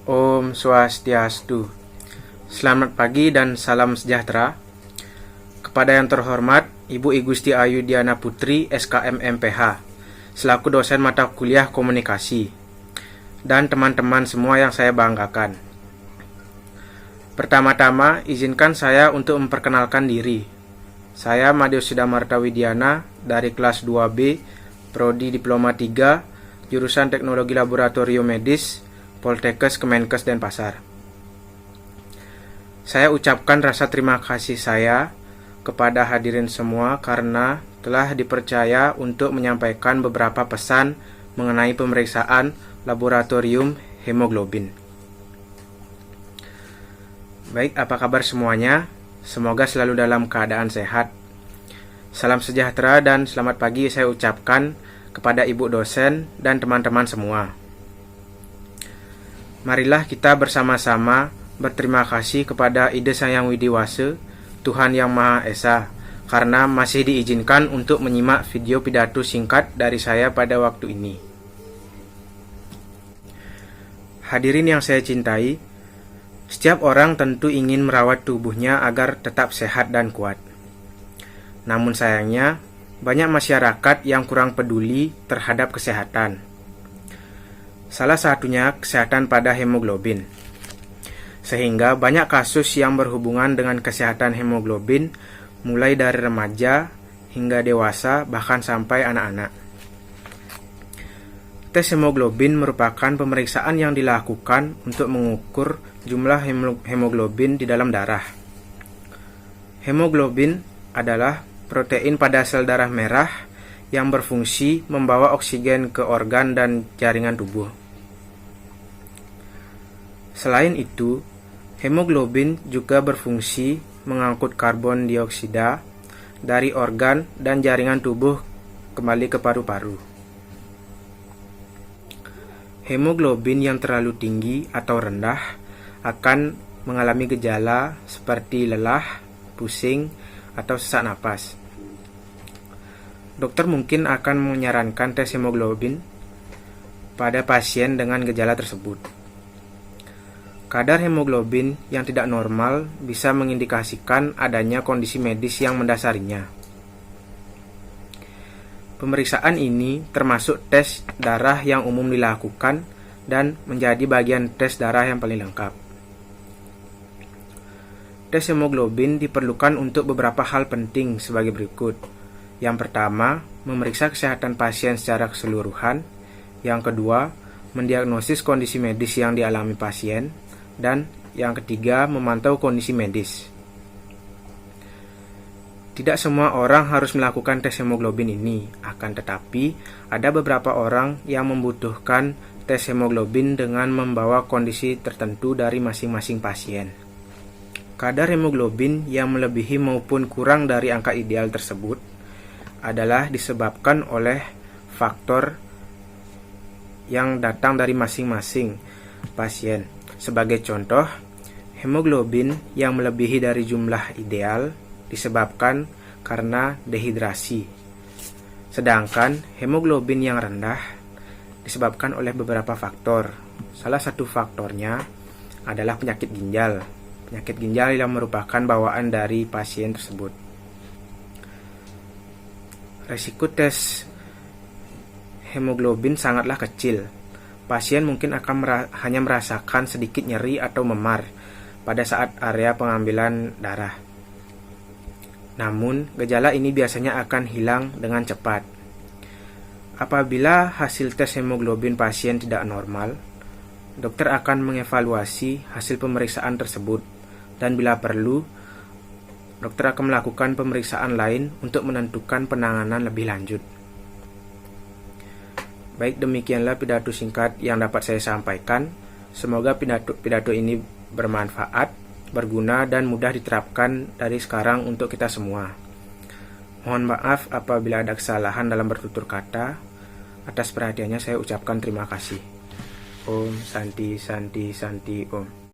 Om Swastiastu. Selamat pagi dan salam sejahtera. Kepada yang terhormat Ibu I Gusti Ayu Diana Putri SKM MPH selaku dosen mata kuliah komunikasi, dan teman-teman semua yang saya banggakan. Pertama-tama izinkan saya untuk memperkenalkan diri. Saya Madhyosida Marta Widiana dari kelas 2B Prodi Diploma 3 jurusan Teknologi Laboratorium Medis Poltekkes Kemenkes Denpasar. Saya ucapkan rasa terima kasih saya kepada hadirin semua karena telah dipercaya untuk menyampaikan beberapa pesan mengenai pemeriksaan laboratorium hemoglobin. Baik, apa kabar semuanya? Semoga selalu dalam keadaan sehat. Salam sejahtera dan selamat pagi saya ucapkan kepada ibu dosen dan teman-teman semua. Marilah kita bersama-sama berterima kasih kepada Ida Sang Widiwasa, Tuhan Yang Maha Esa, karena masih diizinkan untuk menyimak video pidato singkat dari saya pada waktu ini. Hadirin yang saya cintai, setiap orang tentu ingin merawat tubuhnya agar tetap sehat dan kuat. Namun sayangnya, banyak masyarakat yang kurang peduli terhadap kesehatan. Salah satunya kesehatan pada hemoglobin. Sehingga banyak kasus yang berhubungan dengan kesehatan hemoglobin mulai dari remaja hingga dewasa bahkan sampai anak-anak. Tes hemoglobin merupakan pemeriksaan yang dilakukan untuk mengukur jumlah hemoglobin di dalam darah. Hemoglobin adalah protein pada sel darah merah yang berfungsi membawa oksigen ke organ dan jaringan tubuh. Selain itu, hemoglobin juga berfungsi mengangkut karbon dioksida dari organ dan jaringan tubuh kembali ke paru-paru. Hemoglobin yang terlalu tinggi atau rendah akan mengalami gejala seperti lelah, pusing, atau sesak napas. Dokter mungkin akan menyarankan tes hemoglobin pada pasien dengan gejala tersebut. Kadar hemoglobin yang tidak normal bisa mengindikasikan adanya kondisi medis yang mendasarinya. Pemeriksaan ini termasuk tes darah yang umum dilakukan dan menjadi bagian tes darah yang paling lengkap. Tes hemoglobin diperlukan untuk beberapa hal penting sebagai berikut. Yang pertama, memeriksa kesehatan pasien secara keseluruhan. Yang kedua, mendiagnosis kondisi medis yang dialami pasien. Dan yang ketiga, memantau kondisi medis. Tidak semua orang harus melakukan tes hemoglobin ini, akan tetapi ada beberapa orang yang membutuhkan tes hemoglobin dengan membawa kondisi tertentu dari masing-masing pasien. Kadar hemoglobin yang melebihi maupun kurang dari angka ideal tersebut adalah disebabkan oleh faktor yang datang dari masing-masing pasien. Sebagai contoh, hemoglobin yang melebihi dari jumlah ideal disebabkan karena dehidrasi. Sedangkan hemoglobin yang rendah disebabkan oleh beberapa faktor. Salah satu faktornya adalah penyakit ginjal. Penyakit ginjal yang merupakan bawaan dari pasien tersebut. Resiko tes hemoglobin sangatlah kecil. Pasien mungkin akan hanya merasakan sedikit nyeri atau memar pada saat area pengambilan darah. Namun, gejala ini biasanya akan hilang dengan cepat. Apabila hasil tes hemoglobin pasien tidak normal, dokter akan mengevaluasi hasil pemeriksaan tersebut, dan bila perlu, dokter akan melakukan pemeriksaan lain untuk menentukan penanganan lebih lanjut. Baik, demikianlah pidato singkat yang dapat saya sampaikan. Semoga pidato ini bermanfaat, berguna, dan mudah diterapkan dari sekarang untuk kita semua. Mohon maaf apabila ada kesalahan dalam bertutur kata. Atas perhatiannya saya ucapkan terima kasih. Om Santi Santi Santi Om.